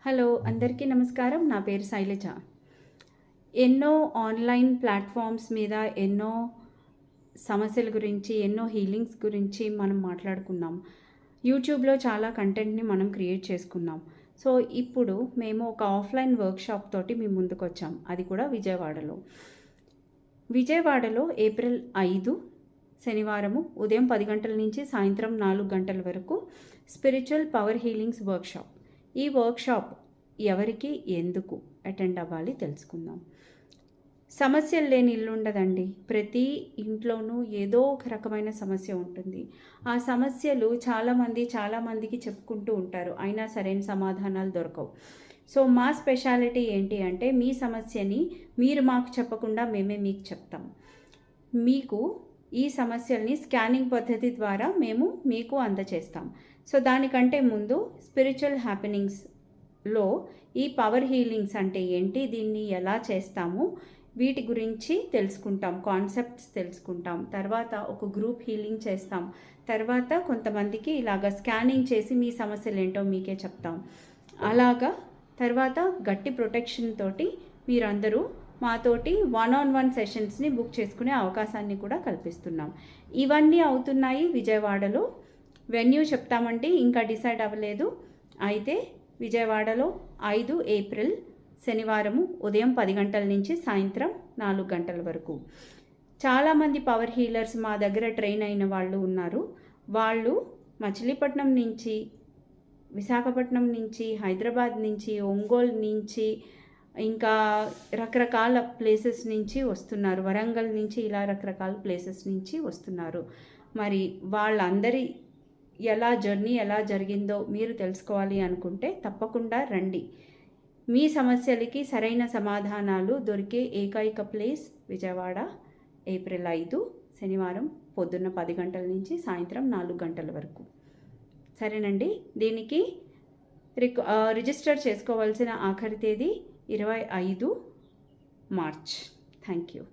Hello అందరికీ నమస్కారం. నా పేరు శైలజ. ఎన్నో ఆన్లైన్ ప్లాట్ఫామ్స్ మీద ఎన్నో సమస్యల గురించి, ఎన్నో హీలింగ్స్ గురించి మనం మాట్లాడుకున్నాం. యూట్యూబ్లో చాలా కంటెంట్ని మనం క్రియేట్ చేసుకున్నాం. సో ఇప్పుడు మేము ఒక ఆఫ్లైన్ వర్క్షాప్ తోటి మీ ముందుకు వచ్చాం. అది కూడా విజయవాడలో ఏప్రిల్ 5 శనివారము ఉదయం 10 గంటల నుంచి సాయంత్రం 4 గంటల వరకు స్పిరిచువల్ పవర్ హీలింగ్స్ వర్క్షాప్. ఈ వర్క్షాప్ ఎవరికి ఎందుకు అటెండ్ అవ్వాలి తెలుసుకుందాం. సమస్యలు లేని ఇల్లు ఉండదండి. ప్రతి ఇంట్లోనూ ఏదో ఒక రకమైన సమస్య ఉంటుంది. ఆ సమస్యలు చాలామందికి చెప్పుకుంటూ ఉంటారు, అయినా సరైన సమాధానాలు దొరకవు. సో మా స్పెషాలిటీ ఏంటి అంటే, మీ సమస్యని మీరు మాకు చెప్పకుండా మేమే మీకు చెప్తాం. మీకు ఈ సమస్యల్ని స్కానింగ్ పద్ధతి ద్వారా మేము మీకు అందచేస్తాం. సో దానికంటే ముందు స్పిరిచువల్ హ్యాపెనింగ్స్లో ఈ పవర్ హీలింగ్స్ అంటే ఏంటి, దీన్ని ఎలా చేస్తాము, వీటి గురించి తెలుసుకుంటాం, కాన్సెప్ట్స్ తెలుసుకుంటాం. తర్వాత ఒక గ్రూప్ హీలింగ్ చేస్తాం. తర్వాత కొంతమందికి ఇలాగ స్కానింగ్ చేసి మీ సమస్యలు ఏంటో మీకే చెప్తాం. అలాగా తర్వాత గట్టి ప్రొటెక్షన్ తోటి మీరందరూ మాతోటి 1-on-1 సెషన్స్ని బుక్ చేసుకునే అవకాశాన్ని కూడా కల్పిస్తున్నాం. ఇవన్నీ అవుతున్నాయి విజయవాడలో. వెన్యూ చెప్తామండి, ఇంకా డిసైడ్ అవ్వలేదు. అయితే విజయవాడలో 5 ఏప్రిల్ శనివారము ఉదయం 10 గంటల నుంచి సాయంత్రం 4 గంటల వరకు. చాలామంది పవర్ హీలర్స్ మా దగ్గర ట్రైన్ అయిన వాళ్ళు ఉన్నారు. వాళ్ళు మచిలీపట్నం నుంచి, విశాఖపట్నం నుంచి, హైదరాబాద్ నుంచి, ఒంగోలు నుంచి, ఇంకా రకరకాల ప్లేసెస్ నుంచి వస్తున్నారు. వరంగల్ నుంచి, ఇలా రకరకాల ప్లేసెస్ నుంచి వస్తున్నారు. మరి వాళ్ళందరి జర్నీ ఎలా జరిగిందో మీరు తెలుసుకోవాలి అనుకుంటే తప్పకుండా రండి. మీ సమస్యలకి సరైన సమాధానాలు దొరికే ఏకైక ప్లేస్ విజయవాడ, ఏప్రిల్ 5 శనివారం పొద్దున్న 10 గంటల నుంచి సాయంత్రం 4 గంటల వరకు. సరేనండి. దీనికి రిజిస్టర్ చేసుకోవాల్సిన ఆఖరి తేదీ 25 మార్చ్. Thank you.